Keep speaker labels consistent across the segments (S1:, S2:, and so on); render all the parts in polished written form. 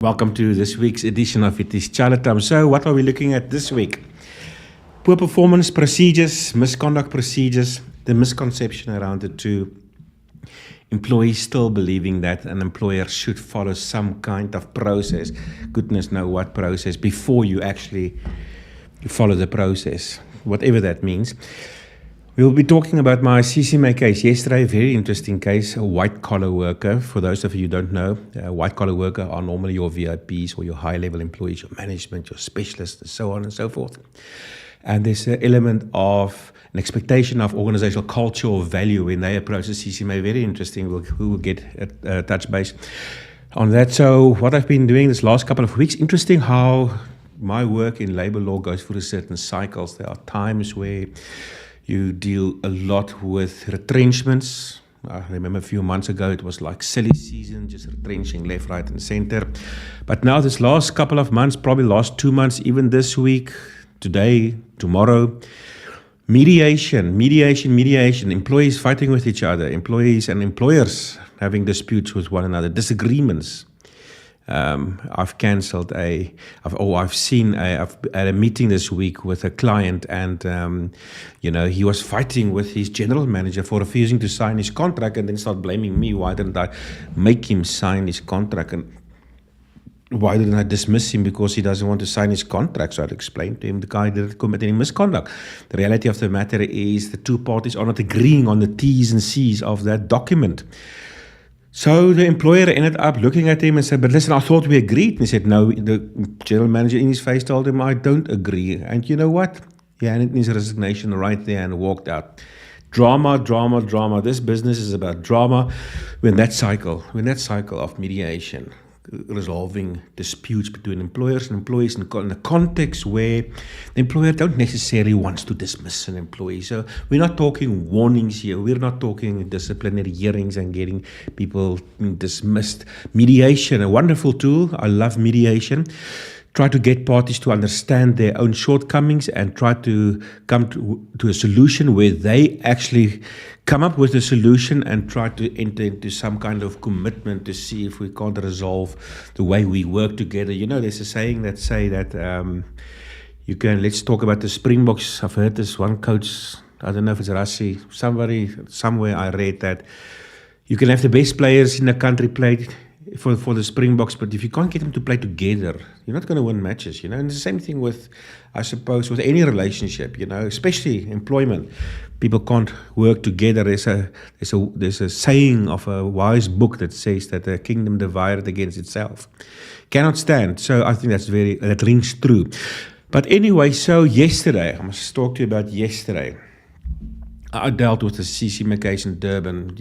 S1: Welcome to this week's edition of It is Chaile Time. So, what are we looking at this week? Poor performance procedures, misconduct procedures, the misconception around the two. Employees still believing that an employer should follow some kind of process, goodness knows what process, before you actually follow the process, whatever that means. We'll be talking about my CCMA case yesterday, a very interesting case, a white-collar worker. For those of you who don't know, white-collar worker are normally your VIPs or your high-level employees, your management, your specialists, and so on and so forth. And there's an element of an expectation of organizational culture or value when they approach the CCMA. Very interesting. We will get a touch base on that. So what I've been doing this last couple of weeks, interesting how my work in labor law goes through certain cycles. There are times where you deal a lot with retrenchments. I remember a few months ago, it was like silly season, just retrenching left, right, and center. But now this last couple of months, probably last 2 months, even this week, today, tomorrow, mediation, employees fighting with each other, employees and employers having disputes with one another, disagreements. I've had a meeting this week with a client, and he was fighting with his general manager for refusing to sign his contract, and then start blaming me. Why didn't I make him sign his contract, and why didn't I dismiss him because he doesn't want to sign his contract? So I'd explained to him the guy didn't commit any misconduct. The reality of the matter is the two parties are not agreeing on the T's and C's of that document. So the employer ended up looking at him and said, "But listen, I thought we agreed." And he said, "No." The general manager in his face told him, "I don't agree." And you know what? He handed his resignation right there and walked out. Drama. This business is about drama. When that cycle of mediation, resolving disputes between employers and employees in the context where the employer don't necessarily wants to dismiss an employee. So we're not talking warnings here. We're not talking disciplinary hearings and getting people dismissed. Mediation, a wonderful tool. I love mediation. Try to get parties to understand their own shortcomings and try to come to a solution where they actually come up with a solution and try to enter into some kind of commitment to see if we can't resolve the way we work together. You know, there's a saying that say that let's talk about the Springboks. I've heard this one coach, I don't know if it's Rassi, somewhere I read that you can have the best players in the country play for the Springboks, but if you can't get them to play together, you're not going to win matches, And it's the same thing with, I suppose, with any relationship, especially employment. People can't work together. There's a saying of a wise book that says that a kingdom divided against itself cannot stand. So I think that rings true. But anyway, so yesterday, I must talk to you about yesterday. I dealt with the CCMA case in Durban,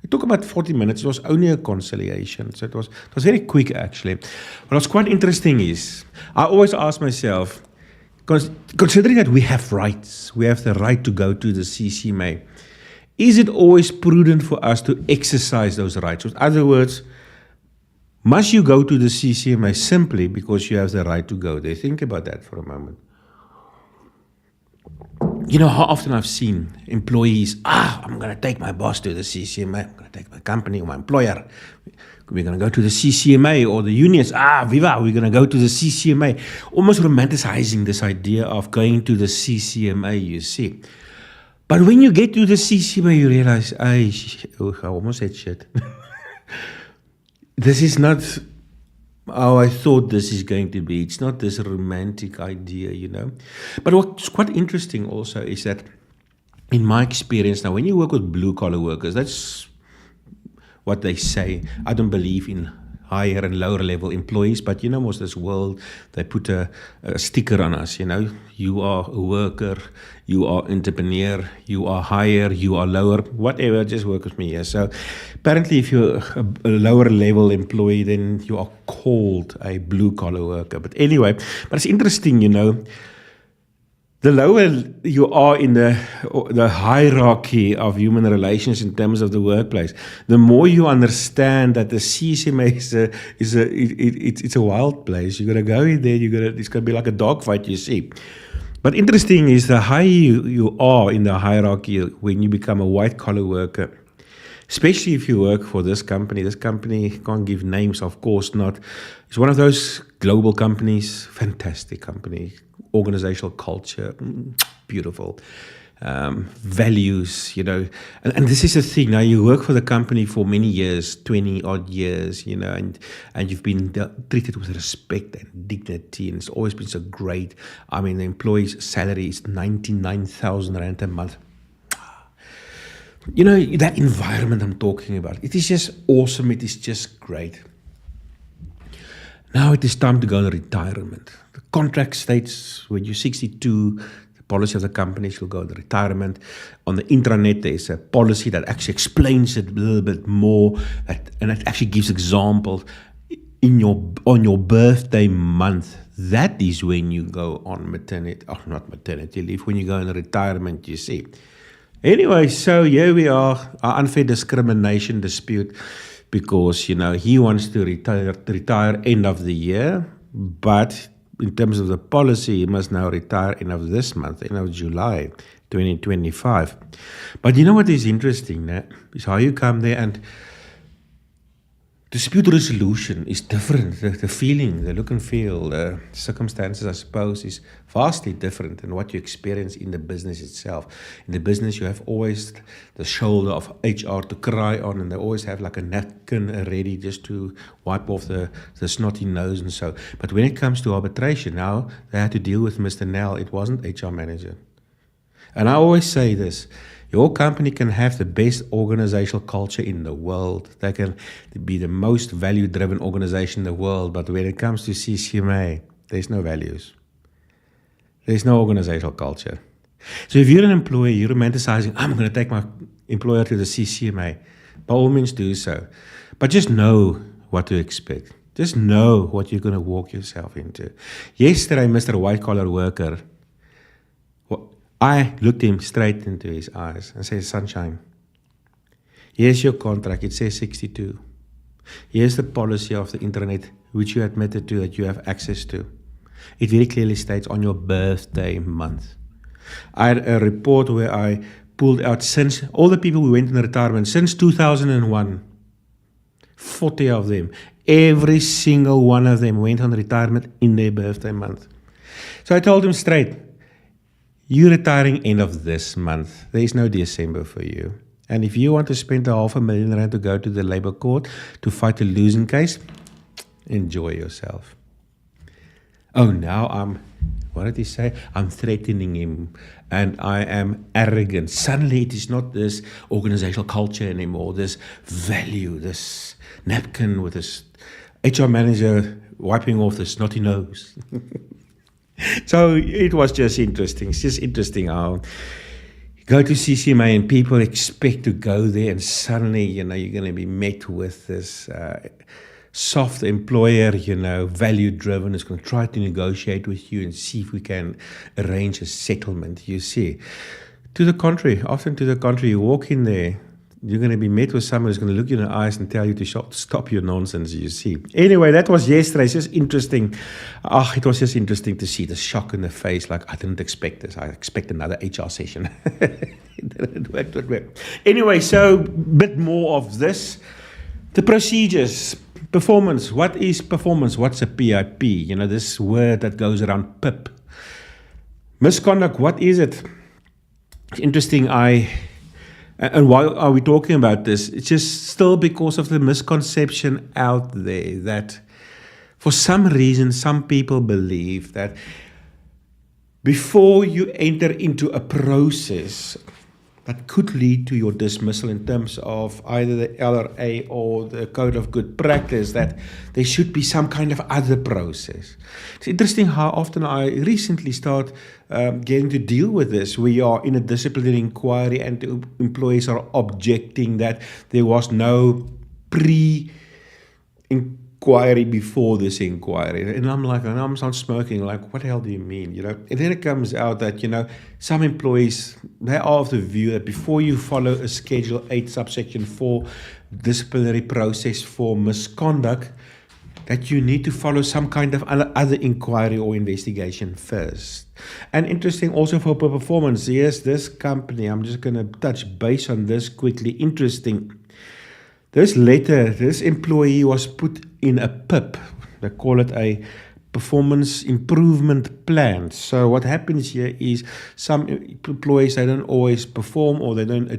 S1: It took about 40 minutes. It was only a conciliation. So it was very quick, actually. What was quite interesting is, I always ask myself, considering that we have rights, we have the right to go to the CCMA, is it always prudent for us to exercise those rights? In other words, must you go to the CCMA simply because you have the right to go there? Think about that for a moment. How often I've seen employees, I'm going to take my boss to the CCMA, I'm going to take my company or my employer, we're going to go to the CCMA, or the unions, Viva, we're going to go to the CCMA, almost romanticizing this idea of going to the CCMA, you see. But when you get to the CCMA, you realize, I almost said shit. This is not how I thought this is going to be. It's not this romantic idea, But what's quite interesting also is that in my experience now, when you work with blue-collar workers, that's what they say. I don't believe in higher and lower level employees, but most of this world, they put a sticker on us, You are a worker, you are entrepreneur, you are higher, you are lower, whatever, just work with me. So apparently if you're a lower level employee, then you are called a blue collar worker. But anyway, but it's interesting, the lower you are in the hierarchy of human relations in terms of the workplace, the more you understand that the CCMA it's a wild place. You got to go in there. It's going to be like a dogfight, you see. But interesting is the higher you are in the hierarchy when you become a white collar worker, especially if you work for this company. This company, can't give names, of course not. It's one of those global companies, fantastic company, organizational culture, beautiful. Values, and this is the thing. Now you work for the company for many years, 20 odd years, and you've been treated with respect and dignity, and it's always been so great. I mean, the employee's salary is 99,000 rand a month. That environment I'm talking about, it is just awesome. It is just great. Now it is time to go to retirement. The contract states when you're 62, policy of the company will go to retirement. On the intranet, there's a policy that actually explains it a little bit more, and it actually gives examples on your birthday month. That is when you go on not maternity leave, when you go in retirement, you see. Anyway, so here we are, our unfair discrimination dispute, because, he wants to retire end of the year, but in terms of the policy, he must now retire end of this month, end of July 2025. But what is interesting is how you come there, and dispute resolution is different. The feeling, the look and feel, the circumstances, I suppose, is vastly different than what you experience in the business itself. In the business, you have always the shoulder of HR to cry on, and they always have like a napkin ready just to wipe off the snotty nose and so. But when it comes to arbitration, now they had to deal with Mr. Nell. It wasn't HR manager. And I always say this. Your company can have the best organizational culture in the world. They can be the most value-driven organization in the world. But when it comes to CCMA, there's no values. There's no organizational culture. So if you're an employee, you're romanticizing, I'm going to take my employer to the CCMA. By all means do so. But just know what to expect. Just know what you're going to walk yourself into. Yesterday, Mr. White-collar worker, I looked him straight into his eyes and said, Sunshine, here's your contract. It says 62. Here's the policy of the internet, which you admitted to that you have access to. It very clearly states on your birthday month. I had a report where I pulled out since all the people who went in retirement since 2001, 40 of them, every single one of them went on retirement in their birthday month. So I told him straight, you're retiring end of this month. There is no December for you. And if you want to spend R500,000 to go to the labor court to fight a losing case, enjoy yourself. Oh, now what did he say? I'm threatening him and I am arrogant. Suddenly it is not this organizational culture anymore, this value, this napkin with this HR manager wiping off the snotty nose. So it was just interesting. It's just interesting how you go to CCMA and people expect to go there, and suddenly, you're going to be met with this soft employer, value-driven, is going to try to negotiate with you and see if we can arrange a settlement, you see. To the contrary, you walk in there, you're going to be met with someone who's going to look you in the eyes and tell you to stop your nonsense, you see. Anyway, that was yesterday. It's just interesting. It was just interesting to see the shock in the face. Like, I didn't expect this. I expect another HR session. It didn't work. Anyway, so a bit more of this. The procedures. Performance. What is performance? What's a PIP? This word that goes around PIP. Misconduct. What is it? It's interesting. And why are we talking about this? It's just still because of the misconception out there that for some reason, some people believe that before you enter into a process that could lead to your dismissal in terms of either the LRA or the Code of Good Practice, that there should be some kind of other process. It's interesting how often I recently start getting to deal with this. We are in a disciplinary inquiry and the employees are objecting that there was no pre-inquiry before this inquiry. And I'm like, and I'm smoking, like, what the hell do you mean? And then it comes out that, some employees, they are of the view that before you follow a Schedule 8 subsection 4 disciplinary process for misconduct, that you need to follow some kind of other inquiry or investigation first. And interesting also for performance. Yes, this company, I'm just going to touch base on this quickly. Interesting. This employee was put in a PIP. They call it a performance improvement plan. So what happens here is some employees, they don't always perform, or they don't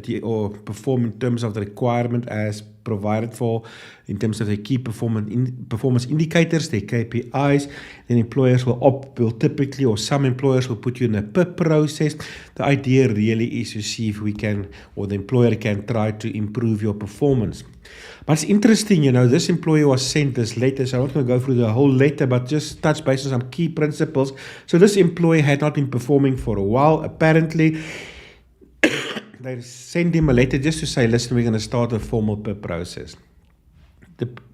S1: perform in terms of the requirement as provided for in terms of their key performance indicators, their KPIs. Then employers will typically, or some employers will put you in a PIP process. The idea really is to see if we can, or the employer can try to improve your performance. But it's interesting, this employee was sent this letter, so I'm not going to go through the whole letter, but just touch base on some key principles. So this employee had not been performing for a while. Apparently, they sent him a letter just to say, listen, we're going to start a formal PIP process.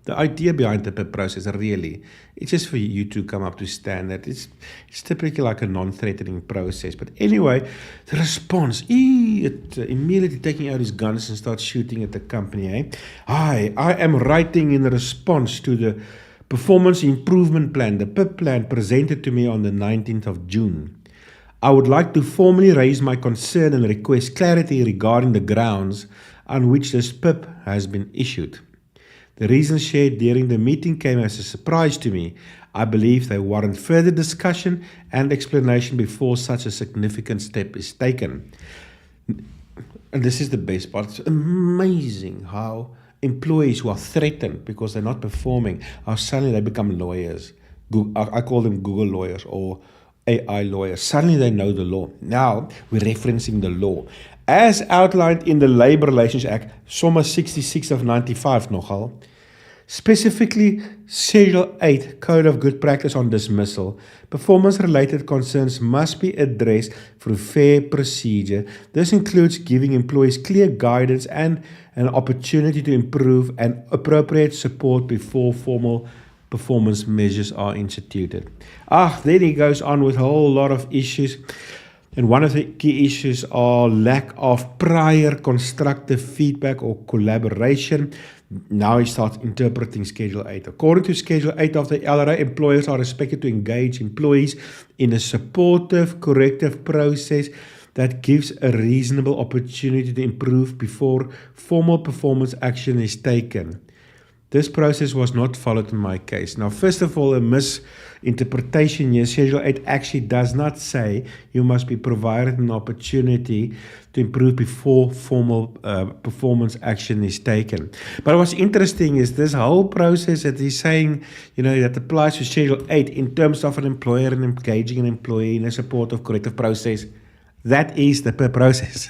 S1: The idea behind the PIP process, really, it's just for you to come up to standard. It's typically like a non-threatening process. But anyway, the response, immediately taking out his guns and start shooting at the company. I am writing in response to the performance improvement plan, the PIP plan presented to me on the 19th of June. I would like to formally raise my concern and request clarity regarding the grounds on which this PIP has been issued. The reasons shared during the meeting came as a surprise to me. I believe they warrant further discussion and explanation before such a significant step is taken. And this is the best part. It's amazing how employees who are threatened because they're not performing, how suddenly they become lawyers. I call them Google lawyers or AI lawyers. Suddenly they know the law. Now we're referencing the law. As outlined in the Labour Relations Act, Somma 66 of 95 nogal, specifically Schedule 8 Code of Good Practice on Dismissal, performance-related concerns must be addressed through fair procedure. This includes giving employees clear guidance and an opportunity to improve and appropriate support before formal performance measures are instituted. Then he goes on with a whole lot of issues. And one of the key issues are lack of prior constructive feedback or collaboration. Now he starts interpreting Schedule 8. According to Schedule 8 of the LRA, employers are expected to engage employees in a supportive, corrective process that gives a reasonable opportunity to improve before formal performance action is taken. This process was not followed in my case. Now, first of all, a misinterpretation here. Schedule 8 actually does not say you must be provided an opportunity to improve before formal performance action is taken. But what's interesting is this whole process that he's saying, that applies to Schedule 8 in terms of an employer and engaging an employee in a supportive, corrective process. That is the process.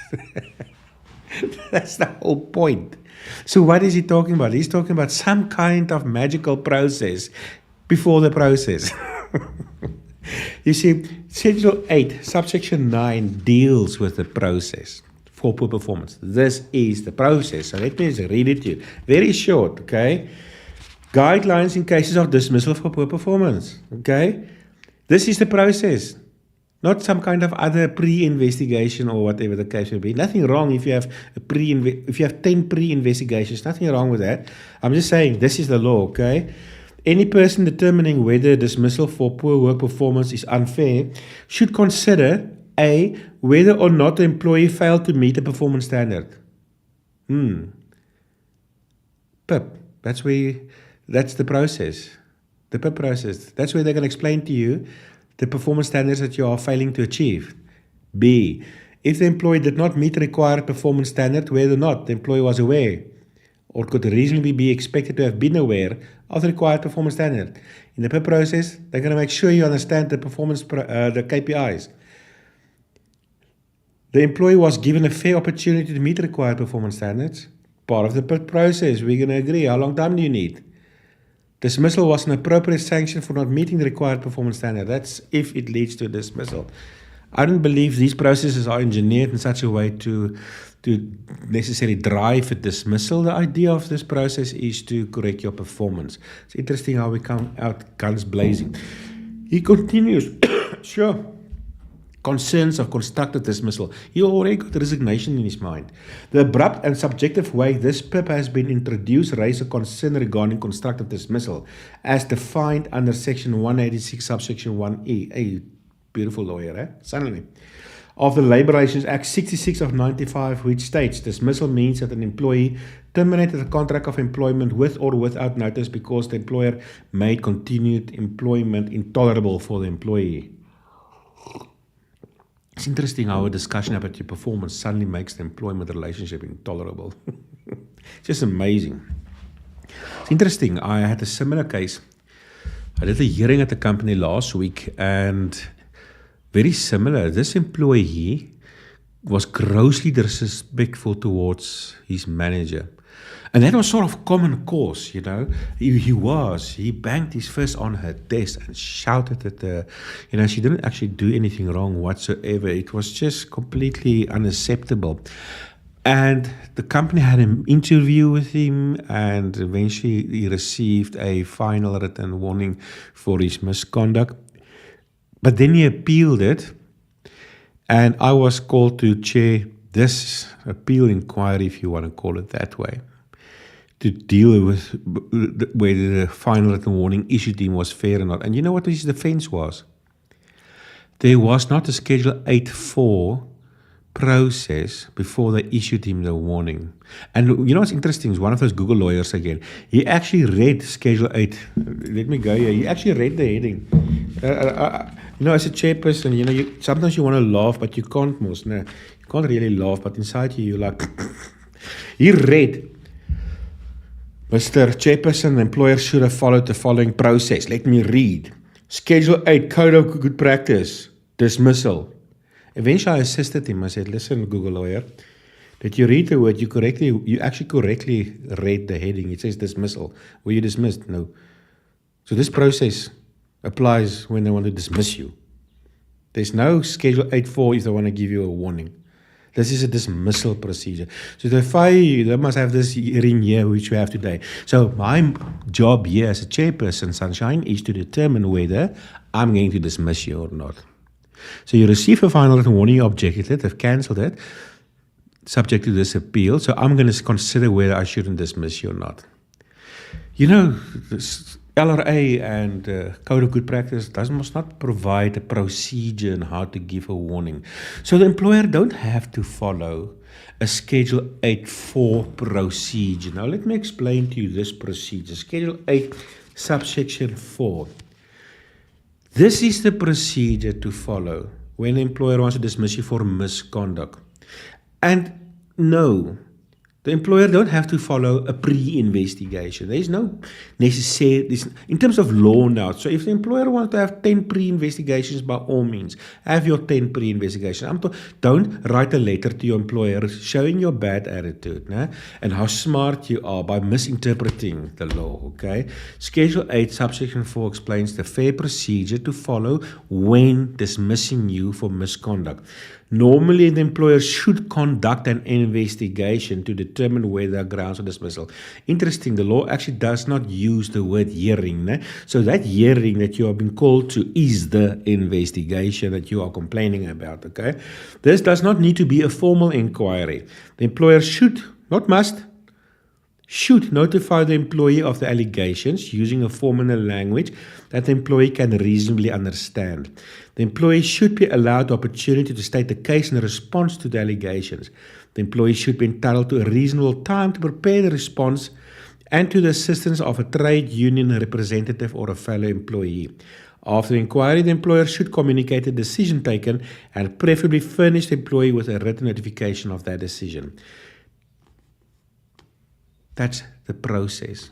S1: That's the whole point. So what is he talking about? He's talking about some kind of magical process before the process. You see, Schedule 8, subsection 9 deals with the process for poor performance. This is the process. So let me just read it to you. Very short, okay? Guidelines in cases of dismissal for poor performance, okay? This is the process. Not some kind of other pre-investigation or whatever the case may be. Nothing wrong if you have if you have 10 pre-investigations. Nothing wrong with that. I'm just saying this is the law, okay? Any person determining whether dismissal for poor work performance is unfair should consider A, whether or not the employee failed to meet a performance standard. PIP. That's the process. The PIP process. That's where they're going to explain to you the performance standards that you are failing to achieve. B, if the employee did not meet the required performance standard, whether or not the employee was aware or could reasonably be expected to have been aware of the required performance standard. In the PIP process, they're going to make sure you understand the performance, the KPIs. The employee was given a fair opportunity to meet the required performance standards. Part of the PIP process, we're going to agree. How long time do you need? Dismissal was an appropriate sanction for not meeting the required performance standard. That's if it leads to dismissal. I don't believe these processes are engineered in such a way to necessarily drive a dismissal. The idea of this process is to correct your performance. It's interesting how we come out guns blazing. He continues, sure. Concerns of constructive dismissal. He already got resignation in his mind. The abrupt and subjective way this PIP has been introduced raised a concern regarding constructive dismissal as defined under Section 186, subsection 1E. A beautiful lawyer, Suddenly. of the Labour Relations Act 66 of 95, which states dismissal means that an employee terminated a contract of employment with or without notice because the employer made continued employment intolerable for the employee. It's interesting how a discussion about your performance suddenly makes the employment relationship intolerable. Just amazing. It's interesting. I had a similar case. I did a hearing at the company last week, and very similar. This employee was grossly disrespectful towards his manager. And that was sort of common cause, you know. He banged his fist on her desk and shouted at her. You know, she didn't actually do anything wrong whatsoever. It was just completely unacceptable. And the company had an interview with him, and eventually he received a final written warning for his misconduct. But then he appealed it, and I was called to chair this appeal inquiry, if you want to call it that way, to deal with whether the final written warning issued him was fair or not. And you know what his defense was? There was not a Schedule 8.4 process before they issued him the warning. And you know what's interesting is one of those Google lawyers again, he actually read Schedule 8. Let me go here. He actually read the heading. You know, as a chairperson, you know, sometimes you want to laugh, but you can't, most. No, you can't really laugh, but inside you're like, he read, Mr. Chairperson, the employer should have followed the following process. Let me read. Schedule 8, Code of Good Practice, dismissal. Eventually I assisted him. I said, listen, Google lawyer, did you read the word? You actually correctly read the heading. It says dismissal. Were you dismissed? No. So this process applies when they want to dismiss you. There's no Schedule 8.4 if they want to give you a warning. This is a dismissal procedure. So to fire you, they must have this hearing here, which we have today. So my job here as a chairperson, Sunshine, is to determine whether I'm going to dismiss you or not. So you receive a final written warning, you objected it, they've cancelled it, subject to this appeal. So I'm going to consider whether I shouldn't dismiss you or not. You know, this LRA and Code of Good Practice must not provide a procedure on how to give a warning. So the employer don't have to follow a Schedule 8.4 procedure. Now let me explain to you this procedure. Schedule 8, subsection 4. This is the procedure to follow when the employer wants to dismiss you for misconduct. And no, the employer don't have to follow a pre-investigation. There is no necessary, in terms of law now. So if the employer wants to have 10 pre-investigations, by all means, have your 10 pre-investigations. Don't write a letter to your employer showing your bad attitude, né? And how smart you are by misinterpreting the law, okay? Schedule 8, subsection 4 explains the fair procedure to follow when dismissing you for misconduct. Normally, the employer should conduct an investigation to determine whether there are grounds for dismissal. Interesting, the law actually does not use the word hearing. Ne? So that hearing that you have been called to is the investigation that you are complaining about. Okay, this does not need to be a formal inquiry. The employer should, not must, should notify the employee of the allegations using a form and a language that the employee can reasonably understand. The employee should be allowed the opportunity to state the case in response to the allegations. The employee should be entitled to a reasonable time to prepare the response and to the assistance of a trade union representative or a fellow employee. After the inquiry, the employer should communicate the decision taken and preferably furnish the employee with a written notification of that decision. That's the process.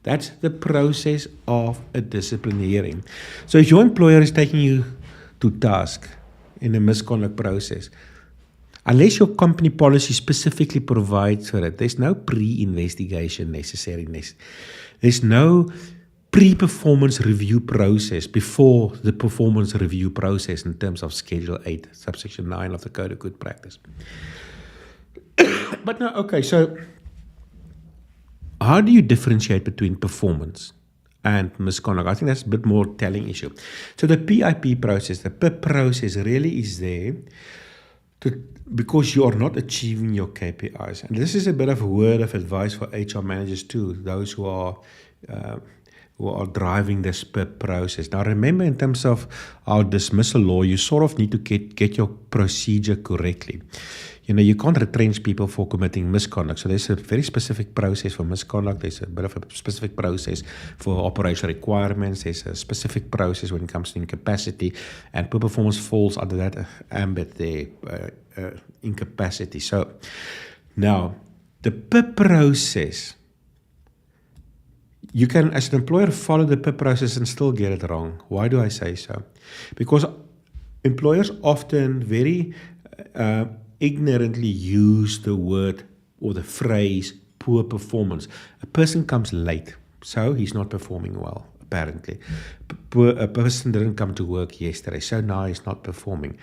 S1: That's the process of a disciplinary hearing. So if your employer is taking you to task in a misconduct process, unless your company policy specifically provides for it, there's no pre-investigation necessary. There's no pre-performance review process before the performance review process in terms of Schedule 8, subsection 9 of the Code of Good Practice. But no, okay, so how do you differentiate between performance and misconduct? I think that's a bit more telling issue. So the PIP process, the PIP process really is there because you are not achieving your KPIs. And this is a bit of a word of advice for HR managers too, those who who are driving this process. Now, remember, in terms of our dismissal law, you sort of need to get your procedure correctly. You can't retrench people for committing misconduct. So there's a very specific process for misconduct. There's a bit of a specific process for operational requirements. There's a specific process when it comes to incapacity. And poor performance falls under that ambit there, incapacity. So now, the PIP process, you can, as an employer, follow the PIP process and still get it wrong. Why do I say so? Because employers often very ignorantly use the word or the phrase poor performance. A person comes late, so he's not performing well, apparently. A person didn't come to work yesterday, so now he's not performing.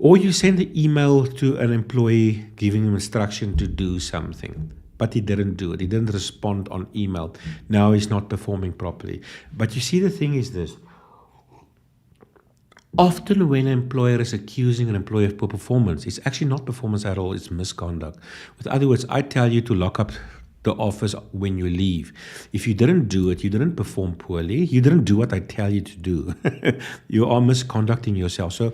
S1: Or you send an email to an employee giving him instruction to do something, but he didn't do it. He didn't respond on email. Now he's not performing properly. But you see, the thing is this. Often when an employer is accusing an employee of poor performance, it's actually not performance at all, it's misconduct. In other words, I tell you to lock up the office when you leave. If you didn't do it, you didn't perform poorly, you didn't do what I tell you to do. You are misconducting yourself. So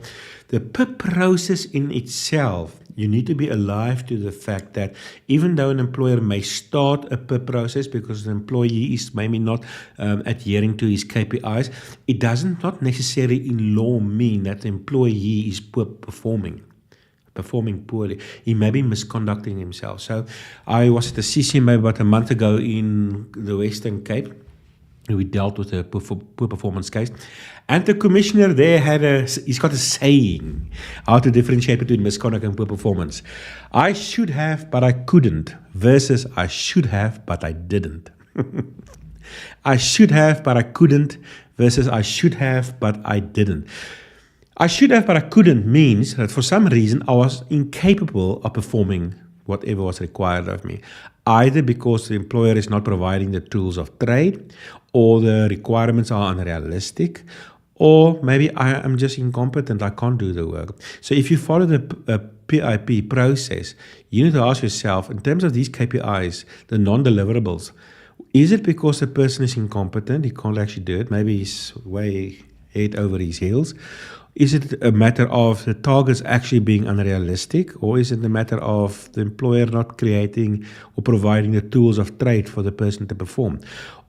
S1: the PIP process in itself, you need to be alive to the fact that even though an employer may start a PIP process because the employee is maybe not adhering to his KPIs, it doesn't not necessarily in law mean that the employee is performing poorly. He may be misconducting himself. So I was at the CCMA about a month ago in the Western Cape. We dealt with a poor performance case. And the commissioner there he's got a saying how to differentiate between misconduct and poor performance. I should have, but I couldn't, versus I should have, but I didn't. I should have, but I couldn't, versus I should have, but I didn't. I should have, but I couldn't means that for some reason I was incapable of performing whatever was required of me, either because the employer is not providing the tools of trade, or the requirements are unrealistic, or maybe I am just incompetent, I can't do the work. So if you follow the PIP process, you need to ask yourself, in terms of these KPIs, the non-deliverables, is it because the person is incompetent, he can't actually do it, maybe he's way head over his heels? Is it a matter of the targets actually being unrealistic, or is it a matter of the employer not creating or providing the tools of trade for the person to perform?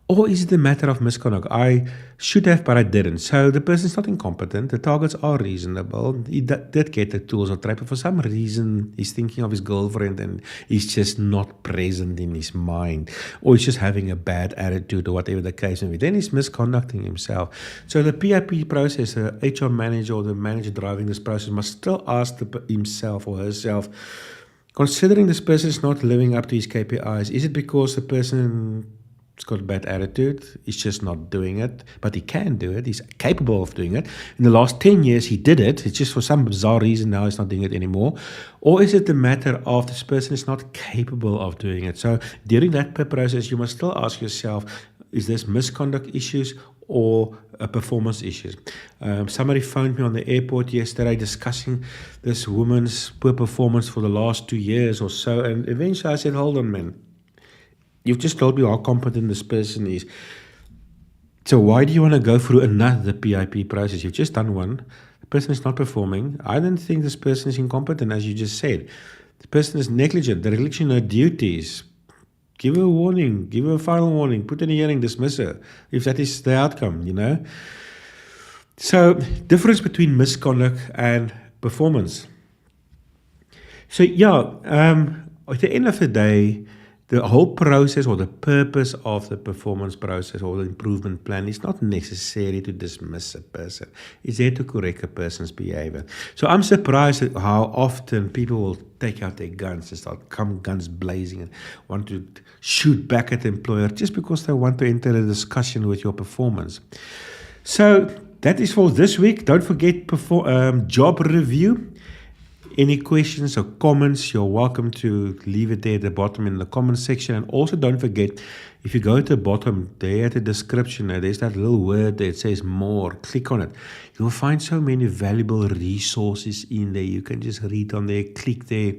S1: Or is it a matter of misconduct? I should have, but I didn't. So the person is not incompetent. The targets are reasonable. He did get the tools of trade, but for some reason, he's thinking of his girlfriend and he's just not present in his mind. Or he's just having a bad attitude or whatever the case may be. Then he's misconducting himself. So the PIP process, the HR manager or the manager driving this process must still ask himself or herself, considering this person is not living up to his KPIs, is it because the person has got a bad attitude, he's just not doing it, but he can do it, he's capable of doing it. In the last 10 years he did it, it's just for some bizarre reason now he's not doing it anymore? Or is it the matter of this person is not capable of doing it? So during that PIP process you must still ask yourself, is this misconduct issues or performance issues? Somebody phoned me on the airport yesterday discussing this woman's poor performance for the last 2 years or so, and eventually I said, hold on, man. You've just told me how competent this person is. So why do you want to go through another PIP process? You've just done one. The person is not performing. I don't think this person is incompetent, as you just said. The person is negligent. The negligent of duties. Give her a warning. Give her a final warning. Put in a hearing, dismiss her. If that is the outcome, So, difference between misconduct and performance. So, at the end of the day, the whole process or the purpose of the performance process or the improvement plan is not necessarily to dismiss a person. It's there to correct a person's behavior. So I'm surprised at how often people will take out their guns and start come guns blazing and want to shoot back at the employer just because they want to enter a discussion with your performance. So that is for this week. Don't forget job review. Any questions or comments, you're welcome to leave it there at the bottom in the comment section. And also don't forget, if you go to the bottom, there at the description, there's that little word that says more. Click on it. You'll find so many valuable resources in there. You can just read on there, click there,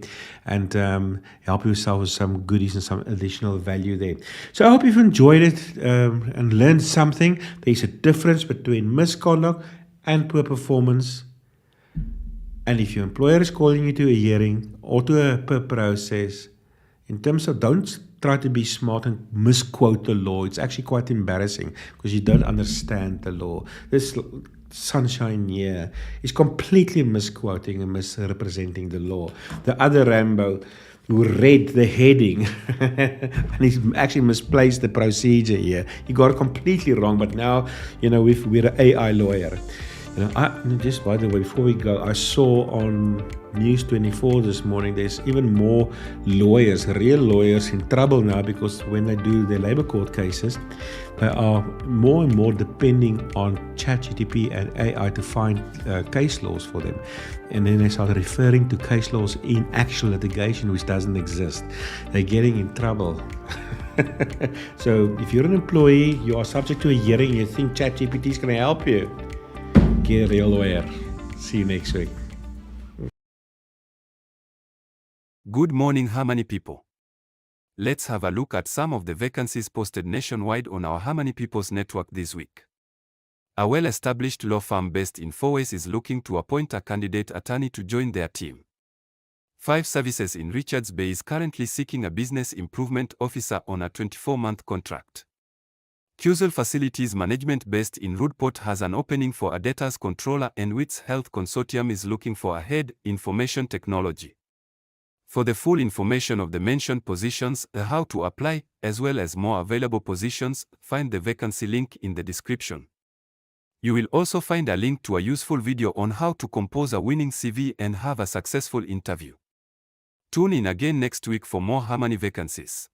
S1: and help yourself with some goodies and some additional value there. So I hope you've enjoyed it and learned something. There's a difference between misconduct and poor performance. And if your employer is calling you to a hearing or to a per process, in terms of don't try to be smart and misquote the law. It's actually quite embarrassing because you don't understand the law. This sunshine here is completely misquoting and misrepresenting the law. The other Rambo who read the heading and he's actually misplaced the procedure here. He got it completely wrong, but now, we're an AI lawyer. Just by the way, before we go, I saw on News 24 this morning, there's even more lawyers, real lawyers, in trouble now because when they do their labor court cases, they are more and more depending on ChatGPT and AI to find case laws for them. And then they start referring to case laws in actual litigation, which doesn't exist. They're getting in trouble. So if you're an employee, you are subject to a hearing, you think ChatGPT is going to help you, get a real lawyer. See you next week.
S2: Good morning, Harmony people. Let's have a look at some of the vacancies posted nationwide on our Harmony People's Network this week. A well-established law firm based in Fourways is looking to appoint a candidate attorney to join their team. 5 Services in Richards Bay is currently seeking a business improvement officer on a 24-month contract. Chaile Facilities Management based in Roodeport has an opening for a debtors controller, and Wits Health Consortium is looking for a head, information technology. For the full information of the mentioned positions, how to apply, as well as more available positions, find the vacancy link in the description. You will also find a link to a useful video on how to compose a winning CV and have a successful interview. Tune in again next week for more Harmony vacancies.